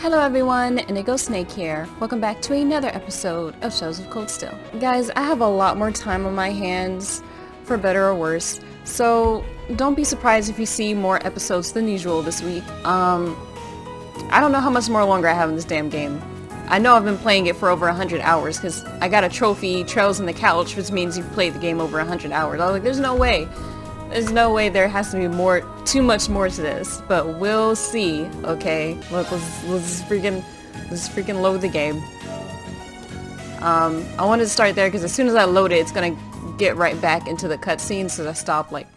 Hello everyone, Indigo Snake here. Welcome back to another episode of Shows of Cold Steel. Guys, I have a lot more time on my hands, for better or worse, so don't be surprised if you see more episodes than usual this week. I don't know how much more longer I have in this damn game. I know I've been playing it for over 100 hours, because I got a trophy, Trails in the Couch, which means you've played the game over 100 hours. I was like, there's no way. There's no way there has to be too much more to this, but we'll see, okay? Look, let's freaking load the game. I wanted to start there because as soon as I load it, it's gonna get right back into the cutscenes, so I stop, like,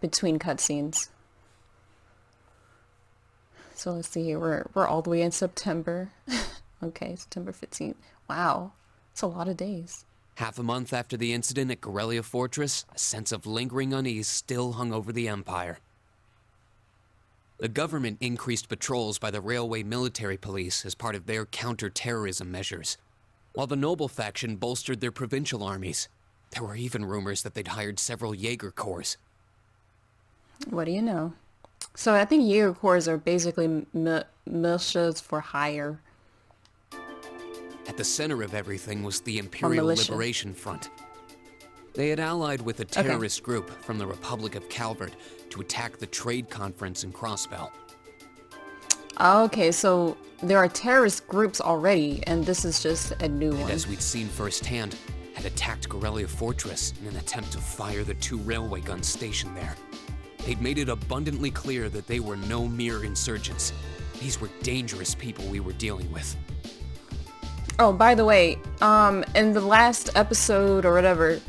between cutscenes. So let's see here, we're all the way in September. Okay, September 15th. Wow, it's a lot of days. Half a month after the incident at Guerrilla Fortress, a sense of lingering unease still hung over the Empire. The government increased patrols by the railway military police as part of their counter-terrorism measures, while the noble faction bolstered their provincial armies. There were even rumors that they'd hired several Jaeger Corps. What do you know? So I think Jaeger Corps are basically militias for hire. At the center of everything was the Imperial Liberation Front. They had allied with a terrorist group from the Republic of Calvert to attack the trade conference in Crossbell. Okay, so there are terrorist groups already, and this is just a new one. And as we'd seen firsthand, had attacked Guerrilla Fortress in an attempt to fire the 2 railway guns stationed there. They'd made it abundantly clear that they were no mere insurgents. These were dangerous people we were dealing with. Oh, by the way, in the last episode or whatever,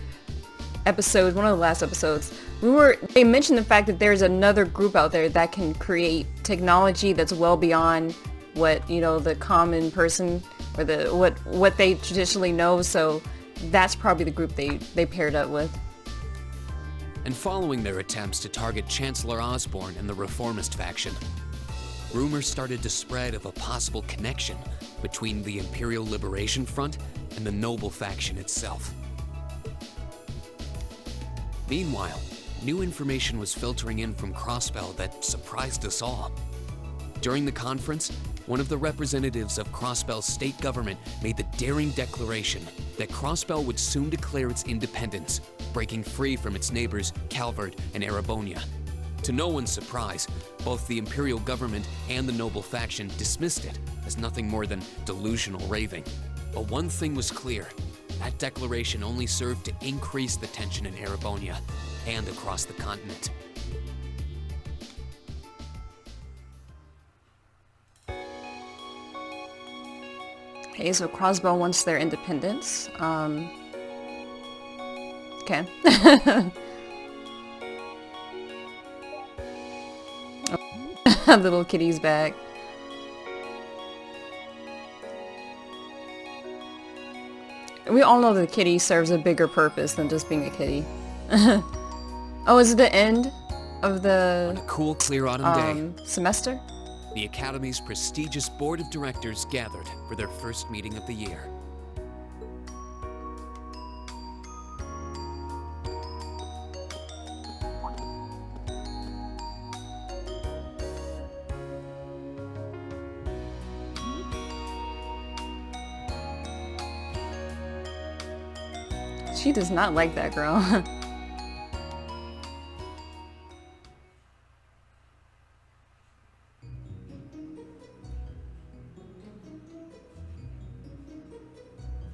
one of the last episodes, they mentioned the fact that there's another group out there that can create technology that's well beyond what, you know, the common person or what they traditionally know, so that's probably the group they paired up with. And following their attempts to target Chancellor Osborne and the Reformist faction, rumors started to spread of a possible connection between the Imperial Liberation Front and the noble faction itself. Meanwhile, new information was filtering in from Crossbell that surprised us all. During the conference, one of the representatives of Crossbell's state government made the daring declaration that Crossbell would soon declare its independence, breaking free from its neighbors Calvert and Erebonia. To no one's surprise, both the Imperial government and the noble faction dismissed it as nothing more than delusional raving. But one thing was clear: that declaration only served to increase the tension in Erebonia and across the continent. Okay, so Crossbell wants their independence. Okay. Little kitty's back. We all know that the kitty serves a bigger purpose than just being a kitty. Oh, is it the end of the On a cool, clear autumn day, semester? the Academy's prestigious board of directors gathered for their first meeting of the year. She does not like that girl.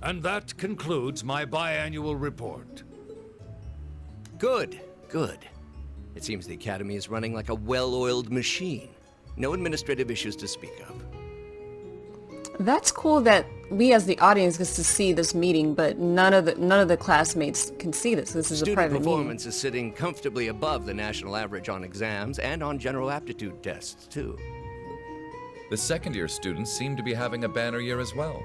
And that concludes my biannual report. Good, good. It seems the Academy is running like a well-oiled machine. No administrative issues to speak of. That's cool that we as the audience gets to see this meeting, but none of the classmates can see this. This is a private Student performance meeting. is sitting comfortably above the national average on exams and on general aptitude tests, too. The second-year students seem to be having a banner year as well.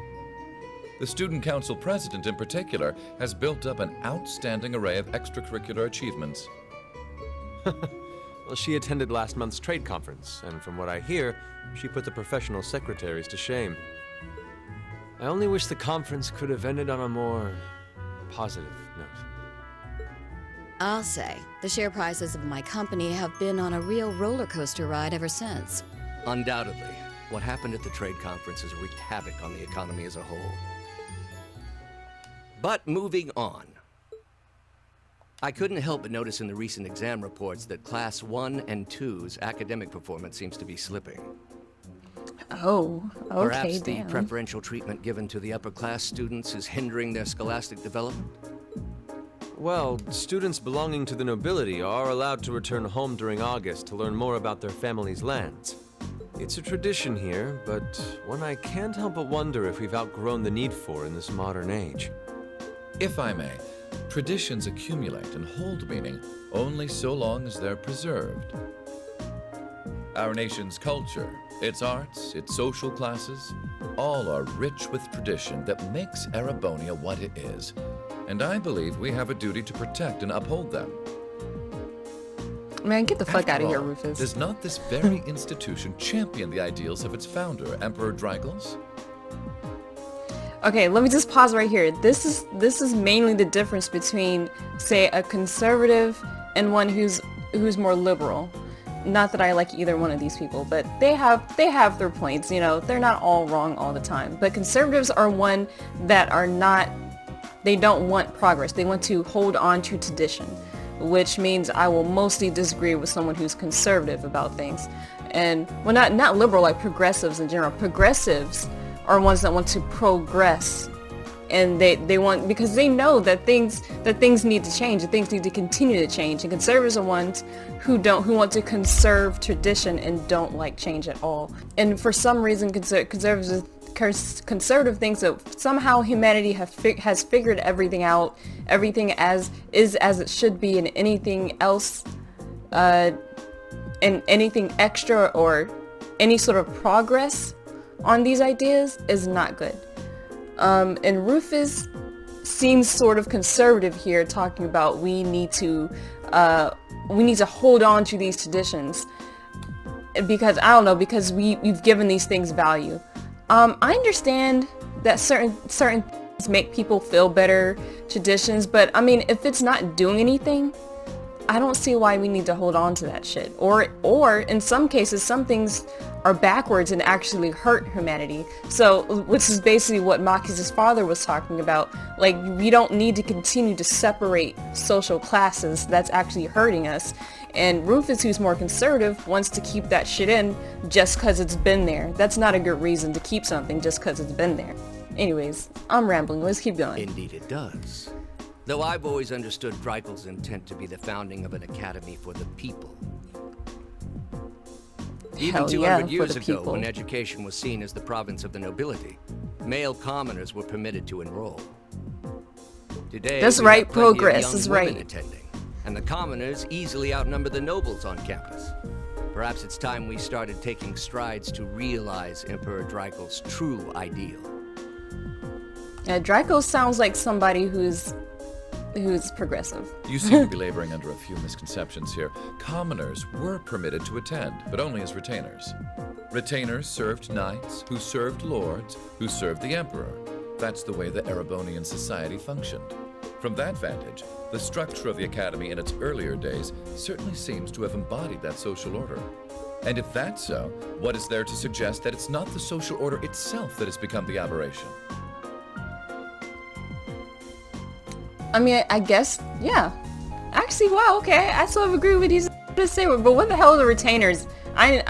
The Student Council president, in particular, has built up an outstanding array of extracurricular achievements. Well, she attended last month's trade conference, and from what I hear, she put the professional secretaries to shame. I only wish the conference could have ended on a more positive note. I'll say, the share prices of my company have been on a real roller coaster ride ever since. Undoubtedly. what happened at the trade conference has wreaked havoc on the economy as a whole. But moving on. I couldn't help but notice in the recent exam reports that Class 1 and 2's academic performance seems to be slipping. Oh, okay, Perhaps the damn. preferential treatment given to the upper class students is hindering their scholastic development? Well, students belonging to the nobility are allowed to return home during August to learn more about their family's lands. It's a tradition here, but one I can't help but wonder if we've outgrown the need for in this modern age. If I may, traditions accumulate and hold meaning only so long as they're preserved. Our nation's culture, its arts, its social classes, all are rich with tradition that makes Erebonia what it is, and I believe we have a duty to protect and uphold them. Man, get the fuck out After of here, all, Rufus. Does not this very institution champion the ideals of its founder, Emperor Drygles? Okay, let me just pause right here. This is mainly the difference between, say, a conservative and one who's more liberal. Not that I like either one of these people, but they have their points, you know. They're not all wrong all the time. But conservatives are one that are not, they don't want progress. They want to hold on to tradition, which means I will mostly disagree with someone who's conservative about things. And, well, not liberal, like progressives in general. Progressives are ones that want to progress, and they want, because they know that things need to change, that things need to continue to change. And conservatives are ones who want to conserve tradition and don't like change at all. And for some reason, conservative thinks that somehow humanity has figured everything out, everything as it should be, and anything else, and anything extra or any sort of progress on these ideas is not good. And Rufus seems sort of conservative here, talking about we need to hold on to these traditions because, I don't know, because we've given these things value. I understand that certain things make people feel better, traditions, but I mean, if it's not doing anything, I don't see why we need to hold on to that shit. Or in some cases, some things are backwards and actually hurt humanity. So, which is basically what Maki's father was talking about. Like, we don't need to continue to separate social classes. That's actually hurting us. And Rufus, who's more conservative, wants to keep that shit in just because it's been there. That's not a good reason to keep something just because it's been there. Anyways, I'm rambling. Let's keep going. Indeed it does. Though I've always understood Drygles' intent to be the founding of an academy for the people. Even Hell 200 yeah, years for the ago, people. when education was seen as the province of the nobility, male commoners were permitted to enroll. Today, That's we right, have plenty of progress young is women right. attending, and the commoners easily outnumber the nobles on campus. Perhaps it's time we started taking strides to realize Emperor Drygles' true ideal. Draco sounds like somebody who's progressive. You seem to be laboring under a few misconceptions here. Commoners were permitted to attend, but only as retainers. Retainers served knights, who served lords, who served the emperor. That's the way the Erebonian society functioned. From that vantage, the structure of the academy in its earlier days certainly seems to have embodied that social order. And if that's so, what is there to suggest that it's not the social order itself that has become the aberration? I mean, I guess, yeah. Actually, wow, okay. I sort of agree with you to say, but what the hell are the retainers? I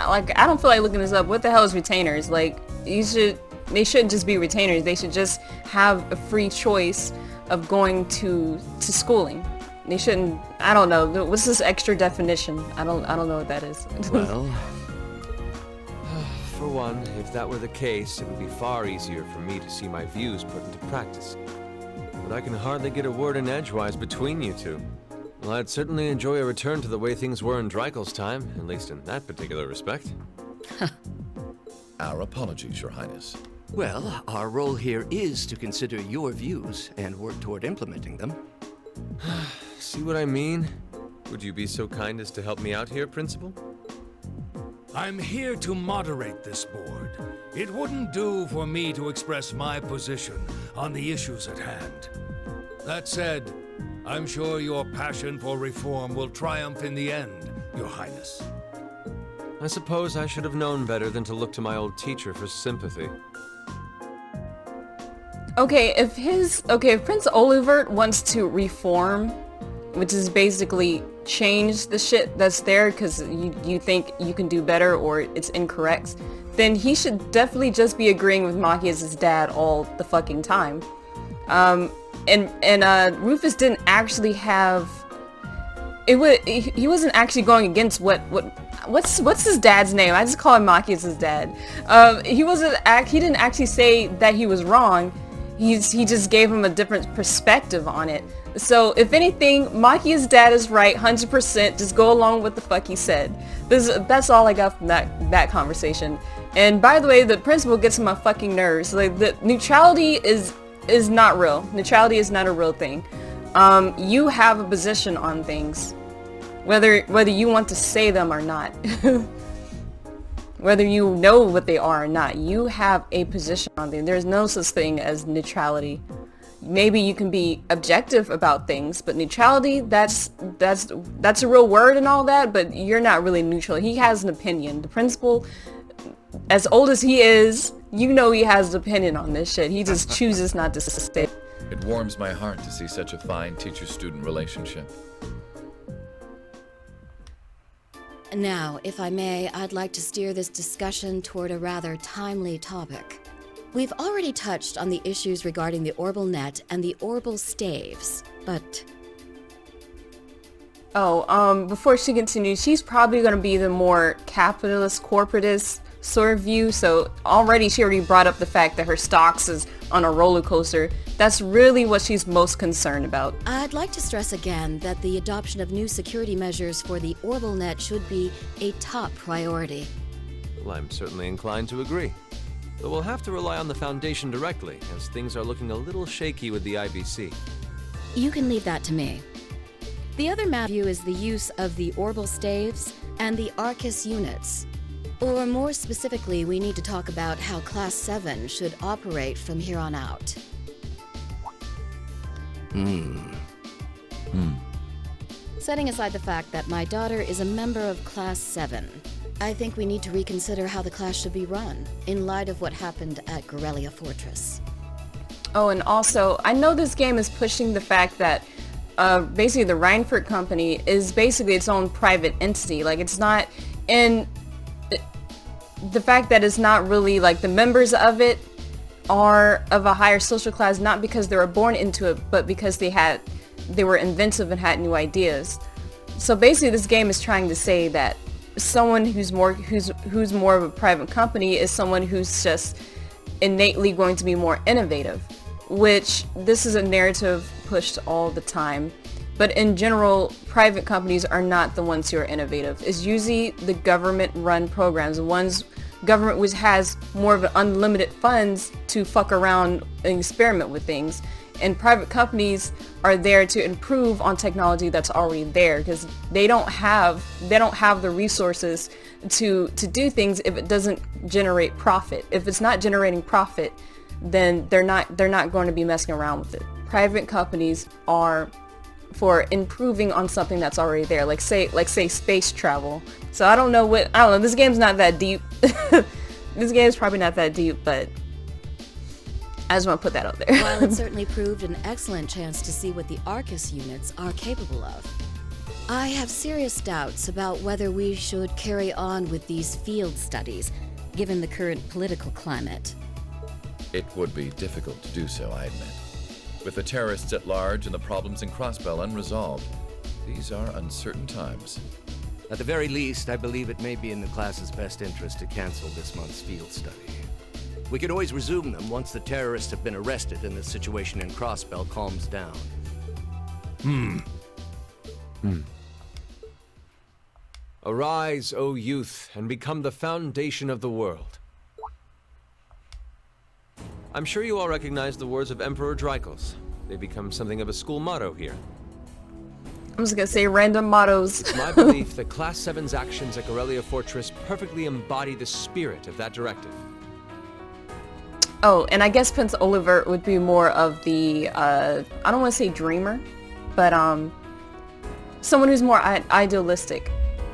don't feel like looking this up. What the hell is retainers? Like, they shouldn't just be retainers. They should just have a free choice of going to schooling. They shouldn't, I don't know. What's this extra definition? I don't know what that is. Well, For one, if that were the case, it would be far easier for me to see my views put into practice. But I can hardly get a word in edgewise between you two. Well, I'd certainly enjoy a return to the way things were in Drygles' time, at least in that particular respect. Our apologies, Your Highness. well, our role here is to consider your views and work toward implementing them. See what I mean? Would you be so kind as to help me out here, Principal? I'm here to moderate this board. It wouldn't do for me to express my position on the issues at hand. That said, I'm sure your passion for reform will triumph in the end, Your Highness. I suppose I should have known better than to look to my old teacher for sympathy. Okay, if Prince Olivert wants to reform, which is basically change the shit that's there because you think you can do better or it's incorrect, then he should definitely just be agreeing with Maki as his dad all the fucking time. Rufus didn't actually have he wasn't actually going against what's his dad's name? I just call him Maki as his dad. He didn't actually say that he was wrong. He just gave him a different perspective on it. So if anything, Maki's dad is right 100%. Just go along with the fuck he said. That's all I got from that conversation. And by the way, the principal gets on my fucking nerves. Like, the neutrality is not real. Neutrality is not a real thing. You have a position on things, whether you want to say them or not. Whether you know what they are or not, you have a position on them. There's no such thing as neutrality. Maybe you can be objective about things, but neutrality, that's a real word and all that, but you're not really neutral. He has an opinion. The principal, as old as he is, you know he has an opinion on this shit. He just chooses not to say. It warms my heart to see such a fine teacher-student relationship. Now, if I may, I'd like to steer this discussion toward a rather timely topic. We've already touched on the issues regarding the Orbal Net and the Orbal Staves, but... before she continues, she's probably going to be the more capitalist, corporatist sort of view, so she already brought up the fact that her stocks is on a roller coaster. That's really what she's most concerned about. I'd like to stress again that the adoption of new security measures for the Orbal Net should be a top priority. Well, I'm certainly inclined to agree. But we'll have to rely on the Foundation directly, as things are looking a little shaky with the IBC. You can leave that to me. The other matter is the use of the Orbal Staves and the Arcus units. Or more specifically, we need to talk about how Class 7 should operate from here on out. Setting aside the fact that my daughter is a member of Class 7, I think we need to reconsider how the class should be run, in light of what happened at Guerrilla Fortress. Oh, and also, I know this game is pushing the fact that basically the Reinfurt company is basically its own private entity. Like, it's not in... The fact that it's not really, like, the members of it are of a higher social class, not because they were born into it, but because they were inventive and had new ideas. So basically this game is trying to say that someone who's more of a private company is someone who's just innately going to be more innovative, which this is a narrative pushed all the time. But in general, private companies are not the ones who are innovative. It's usually the government-run programs, the ones government which has more of unlimited funds to fuck around and experiment with things. And private companies are there to improve on technology that's already there, because they don't have the resources to do things if it doesn't generate profit. If it's not generating profit, then they're not going to be messing around with it. Private companies are for improving on something that's already there, like say space travel. So I don't know, this game's not that deep. This game's probably not that deep, but I just want to put that out there. While it certainly proved an excellent chance to see what the Arcus units are capable of, I have serious doubts about whether we should carry on with these field studies, given the current political climate. It would be difficult to do so, I admit. With the terrorists at large and the problems in Crossbell unresolved, these are uncertain times. At the very least, I believe it may be in the class's best interest to cancel this month's field study. We could always resume them once the terrorists have been arrested and the situation in Crossbell calms down. Arise, O youth, and become the foundation of the world. I'm sure you all recognize the words of Emperor Dreikels. They become something of a school motto here. I'm just gonna say random mottos. It's my belief that Class 7's actions at Guerrilla Fortress perfectly embody the spirit of that directive. Oh, and I guess Prince Olivert would be more of the, I don't want to say dreamer, but someone who's more idealistic.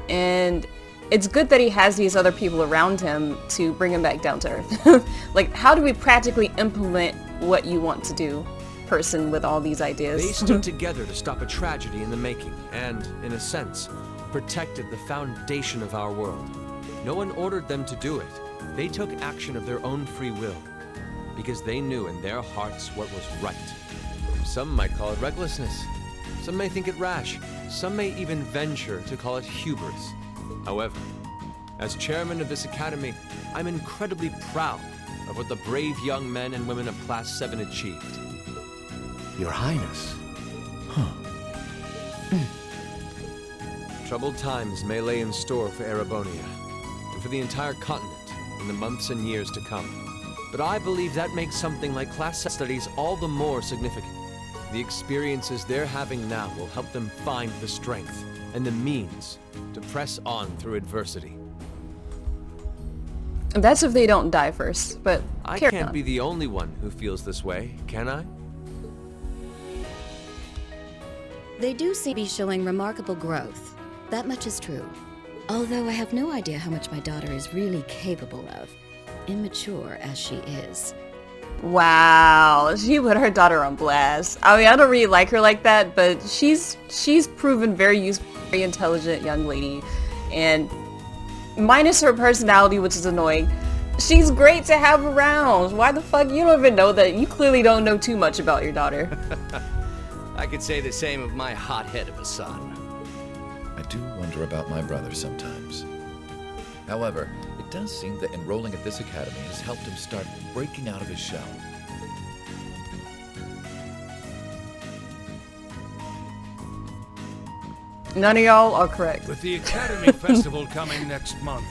And it's good that he has these other people around him to bring him back down to earth. Like, how do we practically implement what you want to do, person with all these ideas? They stood together to stop a tragedy in the making and, in a sense, protected the foundation of our world. No one ordered them to do it. They took action of their own free will, because they knew in their hearts what was right. Some might call it recklessness. Some may think it rash. Some may even venture to call it hubris. However, as chairman of this academy, I'm incredibly proud of what the brave young men and women of Class 7 achieved. Your Highness. Troubled times may lay in store for Erebonia, and for the entire continent in the months and years to come. But I believe that makes something like Class 7 studies all the more significant. The experiences they're having now will help them find the strength and the means to press on through adversity. That's if they don't die first, but I carry can't on. be the only one who feels this way, can I? They do seem to be showing remarkable growth. That much is true. Although I have no idea how much my daughter is really capable of, immature as she is. Wow, she put her daughter on blast. I mean, I don't really like her like that, but she's proven very useful, very intelligent young lady, and minus her personality, which is annoying, she's great to have around. Why the fuck? You don't even know that. You clearly don't know too much about your daughter. I could say the same of my hothead of a son. I do wonder about my brother sometimes. However, it does seem that enrolling at this academy has helped him start breaking out of his shell. None of y'all are correct. With the Academy Festival coming next month,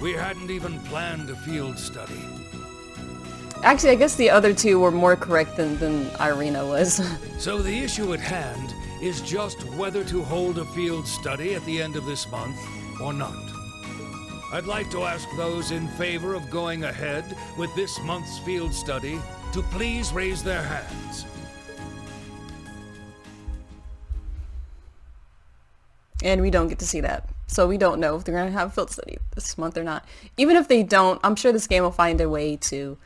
we hadn't even planned a field study. Actually, I guess the other two were more correct than Irina was. So the issue at hand is just whether to hold a field study at the end of this month or not. I'd like to ask those in favor of going ahead with this month's field study to please raise their hands. And we don't get to see that. So we don't know if they're going to have a field study this month or not. Even if they don't, I'm sure this game will find a way to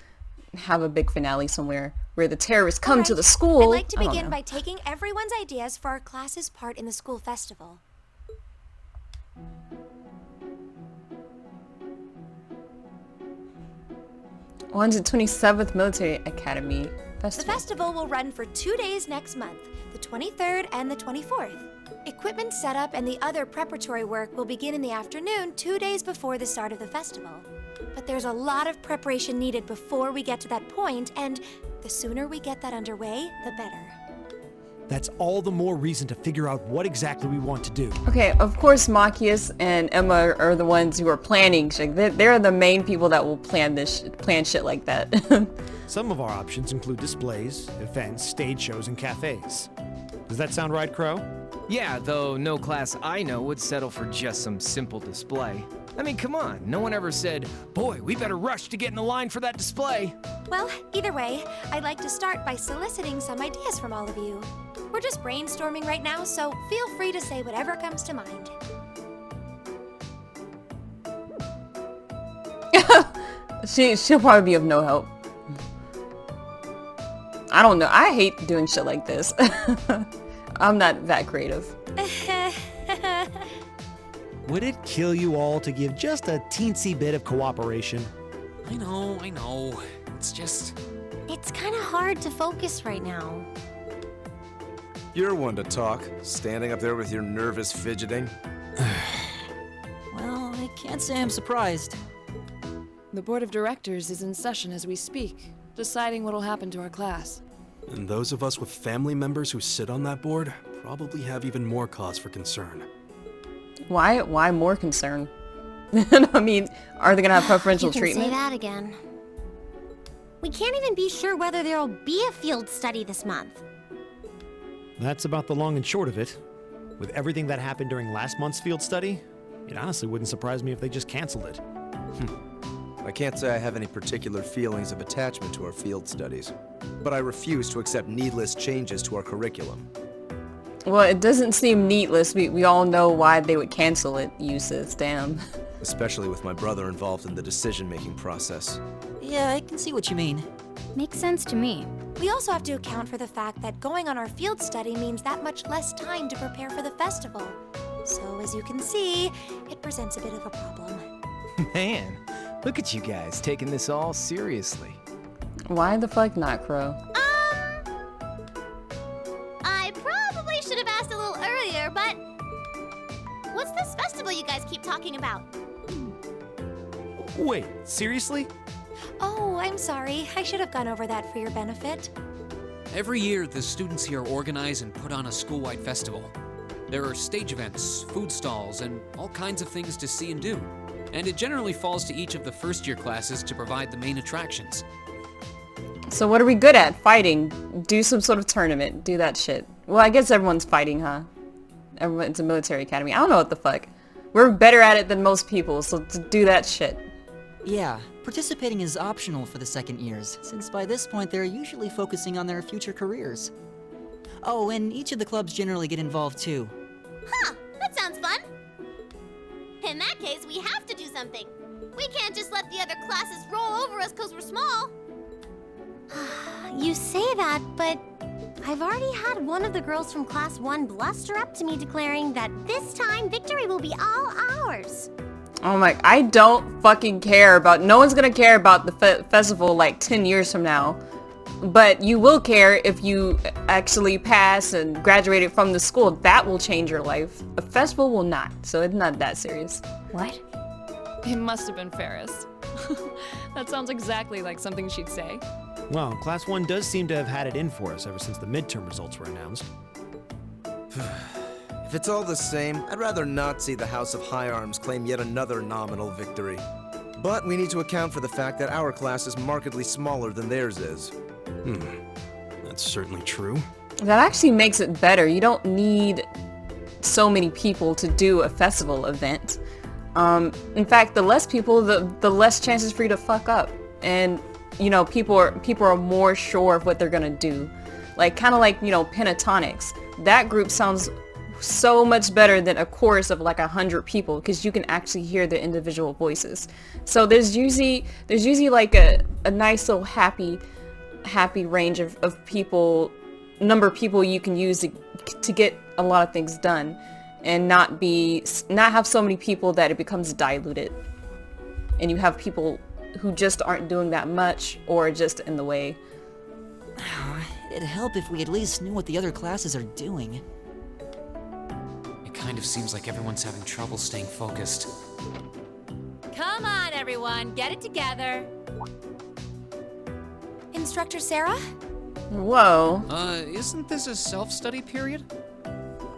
have a big finale somewhere where the terrorists come to the school. I'd like to I don't begin know. by taking everyone's ideas for our class's part in the school festival. On to 27th Military Academy The Festival. festival will run for 2 days next month, the 23rd and the 24th. Equipment setup and the other preparatory work will begin in the afternoon 2 days before the start of the festival. But there's a lot of preparation needed before we get to that point, and the sooner we get that underway, the better. That's all the more reason to figure out what exactly we want to do. Okay, of course Machias and Emma are the ones who are planning shit. They're the main people that will plan shit like that. Some of our options include displays, events, stage shows, and cafes. Does that sound right, Crow? Yeah, though no class I know would settle for just some simple display. I mean, come on, no one ever said, boy, we better rush to get in the line for that display. Well, either way, I'd like to start by soliciting some ideas from all of you. We're just brainstorming right now, so feel free to say whatever comes to mind. She'll probably be of no help. I don't know. I hate doing shit like this. I'm not that creative. Would it kill you all to give just a teensy bit of cooperation? I know. It's just... It's kind of hard to focus right now. You're one to talk, standing up there with your nervous fidgeting. Well, I can't say I'm surprised. The board of directors is in session as we speak, deciding what'll happen to our class. And those of us with family members who sit on that board probably have even more cause for concern. Why more concern? I mean, are they gonna have preferential treatment? Say that again. We can't even be sure whether there'll be a field study this month. That's about the long and short of it. With everything that happened during last month's field study, it honestly wouldn't surprise me if they just canceled it. I can't say I have any particular feelings of attachment to our field studies, but I refuse to accept needless changes to our curriculum. Well, it doesn't seem needless. We all know why they would cancel it, Uses. Damn. especially with my brother involved in the decision-making process. Yeah, I can see what you mean. Makes sense to me. We also have to account for the fact that going on our field study means that much less time to prepare for the festival. So, as you can see, it presents a bit of a problem. Man, look at you guys taking this all seriously. Why the fuck not, Crow? I probably should have asked a little earlier, but what's this festival you guys keep talking about? Wait, seriously? Oh, I'm sorry. I should have gone over that for your benefit. Every year, the students here organize and put on a school-wide festival. There are stage events, food stalls, and all kinds of things to see and do. And it generally falls to each of the first-year classes to provide the main attractions. So what are we good at? Fighting. Do some sort of tournament. Do that shit. Well, I guess everyone's fighting, huh? It's a military academy. I don't know what the fuck. We're better at it than most people, so to do that shit. Yeah, participating is optional for the second years, since by this point they're usually focusing on their future careers. Oh, and each of the clubs generally get involved too. Huh, that sounds fun. In that case, we have to do something. We can't just let the other classes roll over us because we're small. You say that, but I've already had one of the girls from Class 1 bluster up to me declaring that this time victory will be all ours. Oh my, I don't fucking care about, no one's gonna care about the festival like 10 years from now. But you will care if you actually pass and graduated from the school. That will change your life. A festival will not, so it's not that serious. What? It must have been Ferris. That sounds exactly like something she'd say. Well, Class 1 does seem to have had it in for us ever since the midterm results were announced. If it's all the same, I'd rather not see the House of High Arms claim yet another nominal victory. But we need to account for the fact that our class is markedly smaller than theirs is. That's certainly true. That actually makes it better. You don't need so many people to do a festival event. In fact, the less people, the less chances for you to fuck up. And, you know, people are more sure of what they're gonna do. Like, kind of like, you know, pentatonics. That group sounds so much better than a chorus of like 100 people because you can actually hear the individual voices. So there's usually like a nice little happy range of people, number of people you can use to get a lot of things done and not have so many people that it becomes diluted and you have people who just aren't doing that much or just in the way. It'd help if we at least knew what the other classes are doing. It kind of seems like everyone's having trouble staying focused. Come on, everyone, get it together. Instructor Sarah? Whoa. Isn't this a self-study period?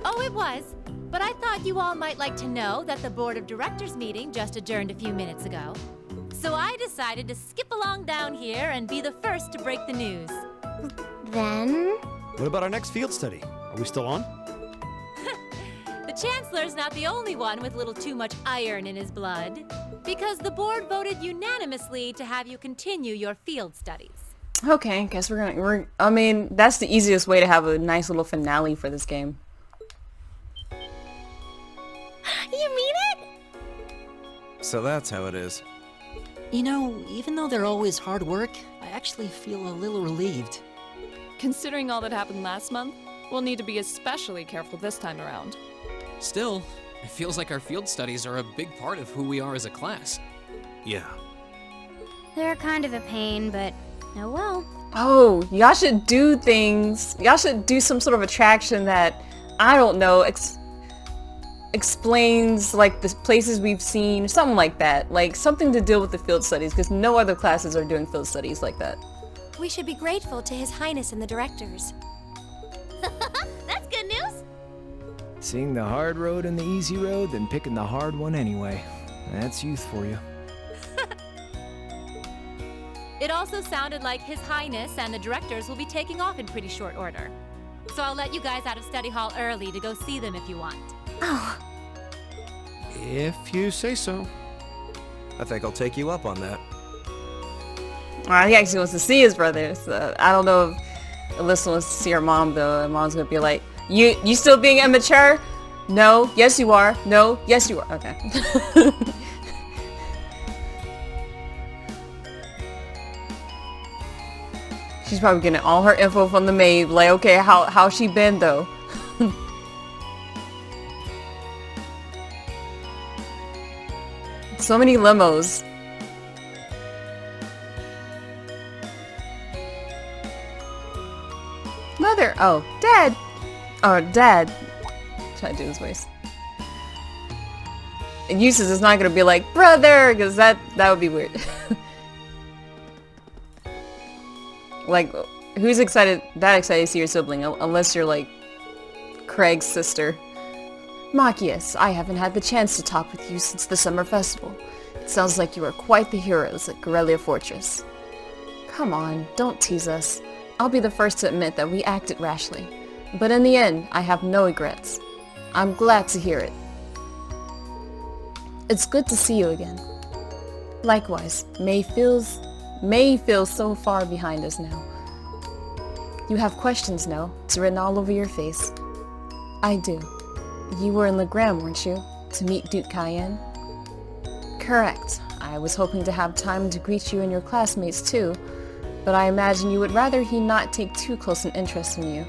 Oh, it was. But I thought you all might like to know that the Board of Directors meeting just adjourned a few minutes ago. So I decided to skip along down here and be the first to break the news. Then? What about our next field study? Are we still on? The Chancellor's not the only one with a little too much iron in his blood, because the board voted unanimously to have you continue your field studies. Okay, guess I mean, that's the easiest way to have a nice little finale for this game. You mean it? So that's how it is. You know, even though they're always hard work, I actually feel a little relieved. Considering all that happened last month, we'll need to be especially careful this time around. Still, it feels like our field studies are a big part of who we are as a class. Yeah. They're kind of a pain, but oh well. Oh, y'all should do things. Y'all should do some sort of attraction that, I don't know, explains like the places we've seen, something like that. Like something to deal with the field studies, because no other classes are doing field studies like that. We should be grateful to His Highness and the directors. That's good news. Seeing the hard road and the easy road, then picking the hard one anyway. That's youth for you. It also sounded like His Highness and the directors will be taking off in pretty short order. So I'll let you guys out of study hall early to go see them if you want. Oh. If you say so. I think I'll take you up on that. He actually wants to see his brother, so I don't know if Alyssa wants to see her mom though. Her mom's gonna be like, you still being immature? No, yes you are. No, yes you are. Okay. She's probably getting all her info from the maid. Like, okay, how she been though? So many limos. Mother! Oh, Dad! Oh, Dad. Try to do his voice. And Eustace is not gonna be like, brother! Because that would be weird. Like, who's excited to see your sibling? Unless you're like Craig's sister. Machias, I haven't had the chance to talk with you since the summer festival. It sounds like you are quite the heroes at Corellia Fortress. Come on, don't tease us. I'll be the first to admit that we acted rashly. But in the end, I have no regrets. I'm glad to hear it. It's good to see you again. Likewise, May feels so far behind us now. You have questions now. It's written all over your face. I do. You were in Legram, weren't you? To meet Duke Cayenne? Correct. I was hoping to have time to greet you and your classmates too, but I imagine you would rather he not take too close an interest in you.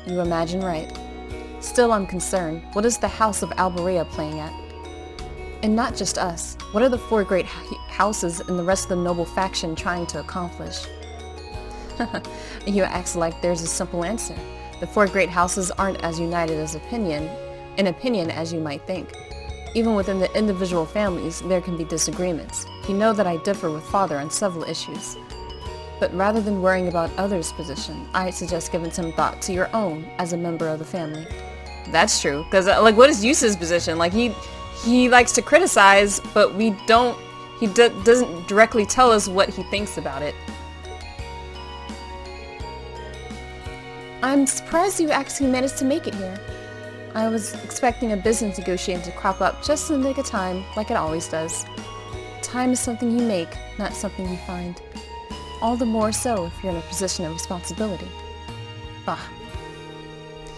You imagine right. Still, I'm concerned. What is the House of Alberea playing at? And not just us. What are the four great houses and the rest of the noble faction trying to accomplish? You act like there's a simple answer. The four great houses aren't as united in opinion as you might think. Even within the individual families, there can be disagreements. You know that I differ with Father on several issues. But rather than worrying about others' position, I suggest giving some thought to your own as a member of the family. That's true, because like, what is Eustace's position? Like, he likes to criticize, but he doesn't directly tell us what he thinks about it. I'm surprised you actually managed to make it here. I was expecting a business negotiation to crop up just in the nick of time, like it always does. Time is something you make, not something you find. All the more so if you're in a position of responsibility. Bah.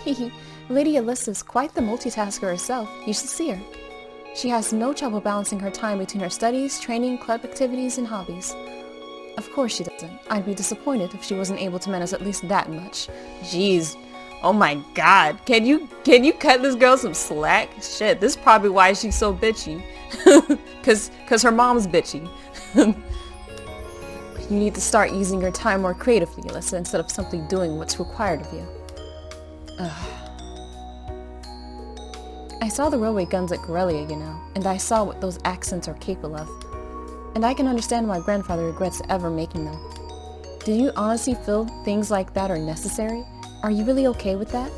Hehe, Lady Alyssa's quite the multitasker herself. You should see her. She has no trouble balancing her time between her studies, training, club activities, and hobbies. Of course she doesn't. I'd be disappointed if she wasn't able to manage at least that much. Jeez. Oh my god. Can you cut this girl some slack? Shit, this is probably why she's so bitchy. Cause her mom's bitchy. You need to start using your time more creatively, Alyssa, instead of simply doing what's required of you. I saw the railway guns at Corellia, you know, and I saw what those accents are capable of. And I can understand why grandfather regrets ever making them. Do you honestly feel things like that are necessary? Are you really okay with that?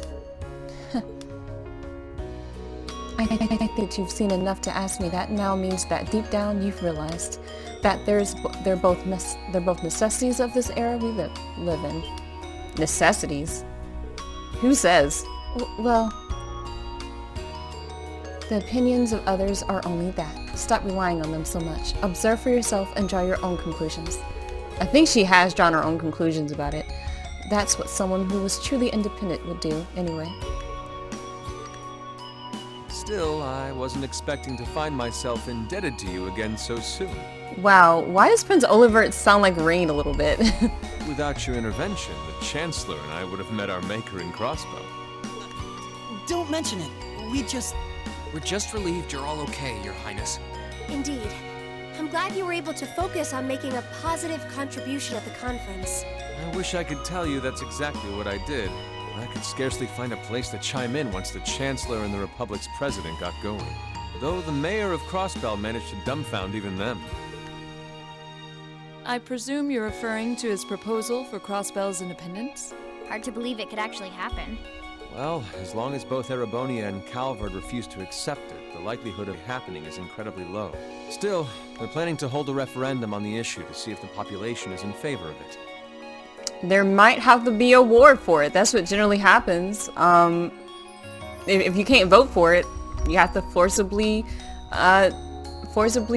I think that you've seen enough to ask me that now means that deep down you've realized that they're both necessities of this era we live in. Necessities? Who says? Well, the opinions of others are only that. Stop relying on them so much. Observe for yourself and draw your own conclusions. I think she has drawn her own conclusions about it. That's what someone who was truly independent would do, anyway. Still, I wasn't expecting to find myself indebted to you again so soon. Wow, why does Prince Olivert sound like Rain a little bit? Without your intervention, the Chancellor and I would have met our maker in Crossbow. Don't mention it. We're just relieved you're all okay, Your Highness. Indeed. I'm glad you were able to focus on making a positive contribution at the conference. I wish I could tell you that's exactly what I did. I could scarcely find a place to chime in once the Chancellor and the Republic's President got going. Though the Mayor of Crossbell managed to dumbfound even them. I presume you're referring to his proposal for Crossbell's independence? Hard to believe it could actually happen. Well, as long as both Erebonia and Calvard refuse to accept it, the likelihood of it happening is incredibly low. Still, they're planning to hold a referendum on the issue to see if the population is in favor of it. There might have to be a war for it. That's what generally happens. If you can't vote for it, you have to forcibly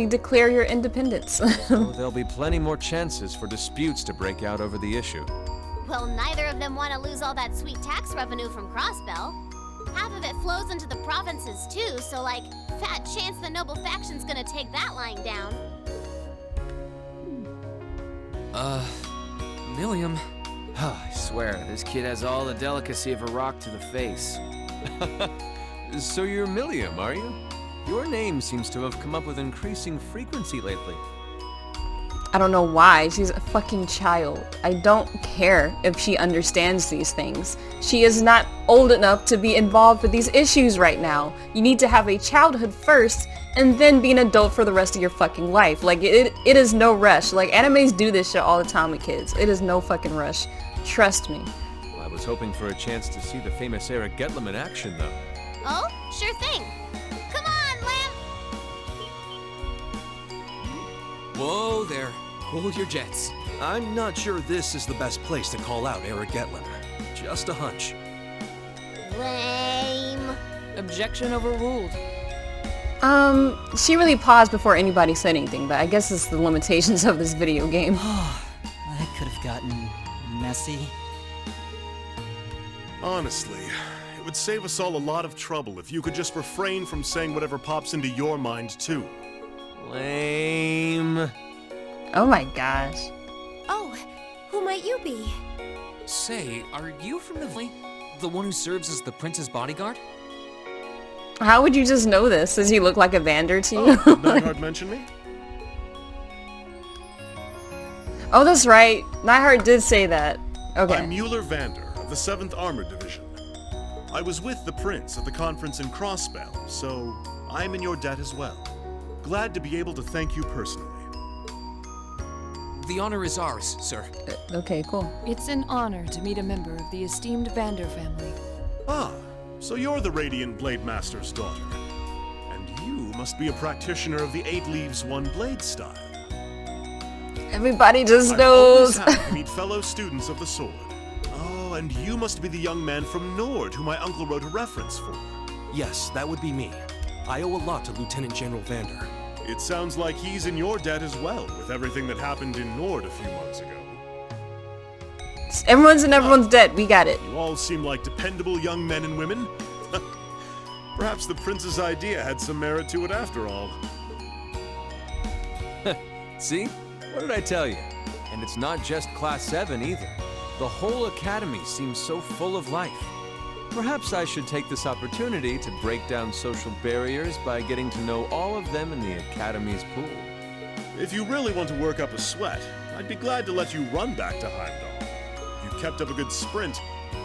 declare your independence. So there'll be plenty more chances for disputes to break out over the issue. Well, neither of them want to lose all that sweet tax revenue from Crossbell. Half of it flows into the provinces too, so like, fat chance the noble faction's gonna take that lying down. Milliam. I swear, this kid has all the delicacy of a rock to the face. So you're Milliam, are you? Your name seems to have come up with increasing frequency lately. I don't know why. She's a fucking child. I don't care if she understands these things. She is not old enough to be involved with these issues right now. You need to have a childhood first and then be an adult for the rest of your fucking life. Like, it is no rush. Like, animes do this shit all the time with kids. It is no fucking rush. Trust me. I was hoping for a chance to see the famous Eric Getlam in action, though. Oh, sure thing. Come on, Lamb! Whoa there. Cool your jets. I'm not sure this is the best place to call out Eric Getlam. Just a hunch. Lame. Objection overruled. She really paused before anybody said anything, but I guess it's the limitations of this video game. That could have gotten messy. Honestly, it would save us all a lot of trouble if you could just refrain from saying whatever pops into your mind, too. Lame. Oh my gosh. Oh, who might you be? Say, are you from the one who serves as the prince's bodyguard? How would you just know this? Does he look like a Vander to you? Oh, Nightheart mention me? Oh, that's right. Nightheart did say that. Okay. I'm Mueller Vander of the 7th Armored Division. I was with the prince at the conference in Crossbell, so I'm in your debt as well. Glad to be able to thank you personally. The honor is ours, sir. Okay, cool. It's an honor to meet a member of the esteemed Vander family. Ah, so you're the Radiant Blade Master's daughter. And you must be a practitioner of the 8 Leaves 1 Blade style. Everybody just I'm knows. always happy to meet fellow students of the sword. Oh, and you must be the young man from Nord who my uncle wrote a reference for. Yes, that would be me. I owe a lot to Lieutenant General Vander. It sounds like he's in your debt as well, with everything that happened in Nord a few months ago. Everyone's in everyone's debt. We got it. You all seem like dependable young men and women. Perhaps the prince's idea had some merit to it after all. See? What did I tell you? And it's not just Class 7 either. The whole academy seems so full of life. Perhaps I should take this opportunity to break down social barriers by getting to know all of them in the academy's pool. If you really want to work up a sweat, I'd be glad to let you run back to Heimdall. If you kept up a good sprint,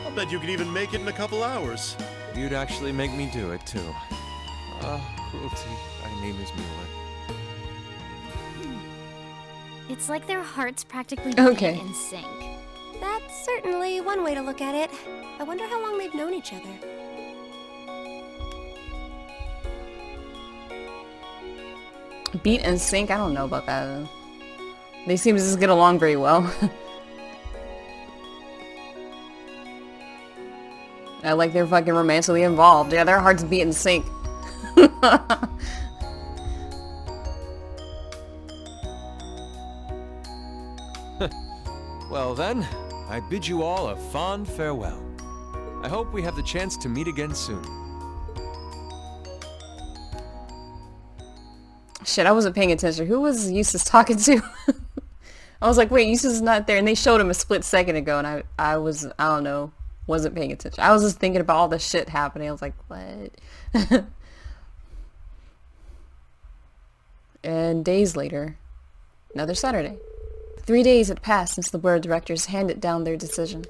I'll bet you could even make it in a couple hours. You'd actually make me do it, too. Cruelty. My name is Mueller. It's like their hearts practically Okay. beat in sync. That's certainly one way to look at it. I wonder how long they've known each other. Beat and sync? I don't know about that. They seem to just get along very well. I like they're fucking romantically involved. Yeah, their hearts beat in sync. Well then, I bid you all a fond farewell. I hope we have the chance to meet again soon. Shit, I wasn't paying attention. Who was Eustace talking to? I was like, wait, Eustace is not there. And they showed him a split second ago, and I don't know, wasn't paying attention. I was just thinking about all the shit happening. I was like, what? And days later, another Saturday. 3 days had passed since the board of directors handed down their decision.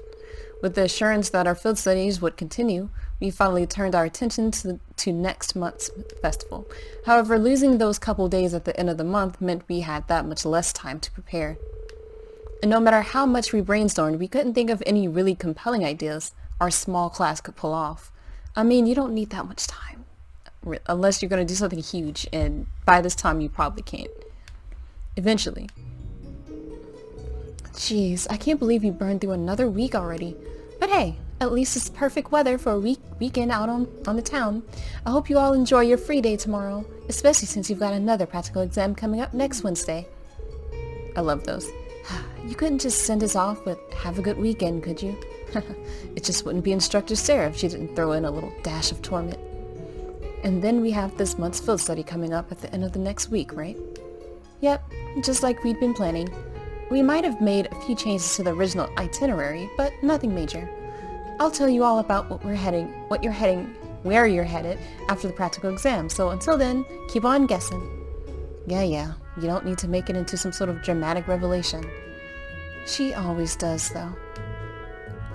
With the assurance that our field studies would continue, we finally turned our attention to next month's festival. However, losing those couple days at the end of the month meant we had that much less time to prepare. And no matter how much we brainstormed, we couldn't think of any really compelling ideas our small class could pull off. I mean, you don't need that much time. Unless you're going to do something huge, and by this time you probably can't. Eventually. Jeez, I can't believe we burned through another week already. But hey, at least it's perfect weather for a weekend out on the town. I hope you all enjoy your free day tomorrow, especially since you've got another practical exam coming up next Wednesday. I love those. You couldn't just send us off with have a good weekend, could you? It just wouldn't be Instructor Sarah if she didn't throw in a little dash of torment. And then we have this month's field study coming up at the end of the next week, right? Yep, just like we'd been planning. We might have made a few changes to the original itinerary, but nothing major. I'll tell you all about where you're headed after the practical exam, so until then, keep on guessing. Yeah, you don't need to make it into some sort of dramatic revelation. She always does, though.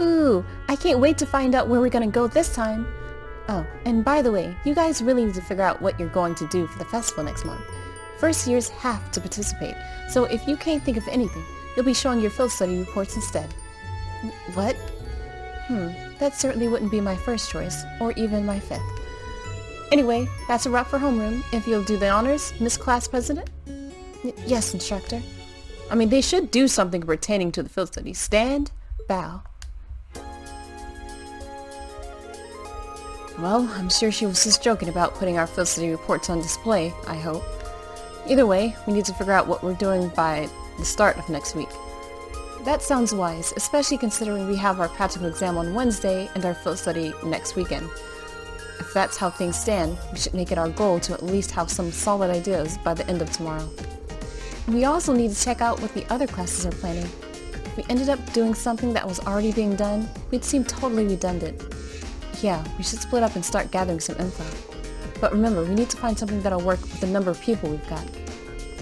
Ooh, I can't wait to find out where we're gonna go this time. Oh, and by the way, you guys really need to figure out what you're going to do for the festival next month. First years have to participate, so if you can't think of anything, you'll be showing your field study reports instead. What? That certainly wouldn't be my first choice, or even my fifth. Anyway, that's a wrap for homeroom. If you'll do the honors, Miss Class President? Yes, instructor. I mean, they should do something pertaining to the field study. Stand, bow. Well, I'm sure she was just joking about putting our field study reports on display, I hope. Either way, we need to figure out what we're doing by the start of next week. That sounds wise, especially considering we have our practical exam on Wednesday and our field study next weekend. If that's how things stand, we should make it our goal to at least have some solid ideas by the end of tomorrow. We also need to check out what the other classes are planning. If we ended up doing something that was already being done, we'd seem totally redundant. Yeah, we should split up and start gathering some info. But remember, we need to find something that'll work with the number of people we've got.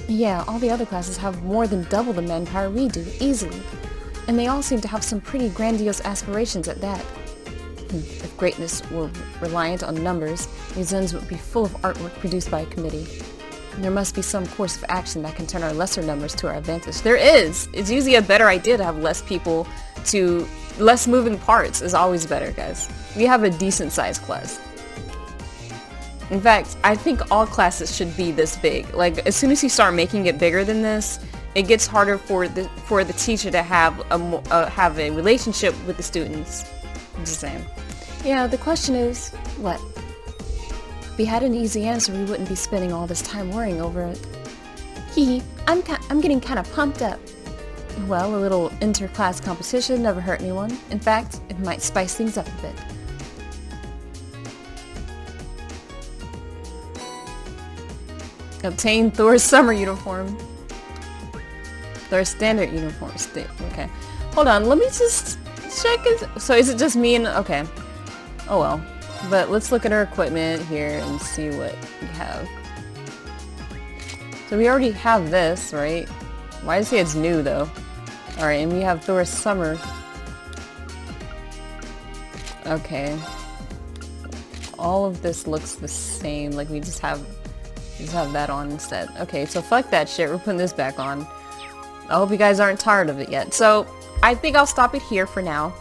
Yeah, all the other classes have more than double the manpower we do, easily. And they all seem to have some pretty grandiose aspirations at that. If greatness were reliant on numbers, museums would be full of artwork produced by a committee. There must be some course of action that can turn our lesser numbers to our advantage. There is! It's usually a better idea to have less people less moving parts is always better, guys. We have a decent sized class. In fact, I think all classes should be this big. Like, as soon as you start making it bigger than this, it gets harder for the teacher to have a relationship with the students. I'm just saying. Yeah, the question is, what? If we had an easy answer, we wouldn't be spending all this time worrying over it. Hee, I'm getting kind of pumped up. Well, a little inter-class competition never hurt anyone. In fact, it might spice things up a bit. Obtain Thor's summer uniform. Thor's standard uniform. Okay. Hold on, let me just check. So is it just me and... Okay. Oh well. But let's look at our equipment here and see what we have. So we already have this, right? Why does it say it's new though? Alright, and we have Thor's summer. Okay. All of this looks the same. Like we just have that on instead. Okay, so fuck that shit. We're putting this back on. I hope you guys aren't tired of it yet. So I think I'll stop it here for now.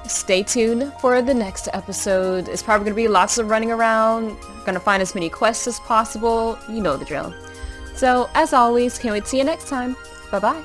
Stay tuned for the next episode. It's probably going to be lots of running around. Gonna find as many quests as possible. You know the drill. So as always, can't wait to see you next time. Bye bye.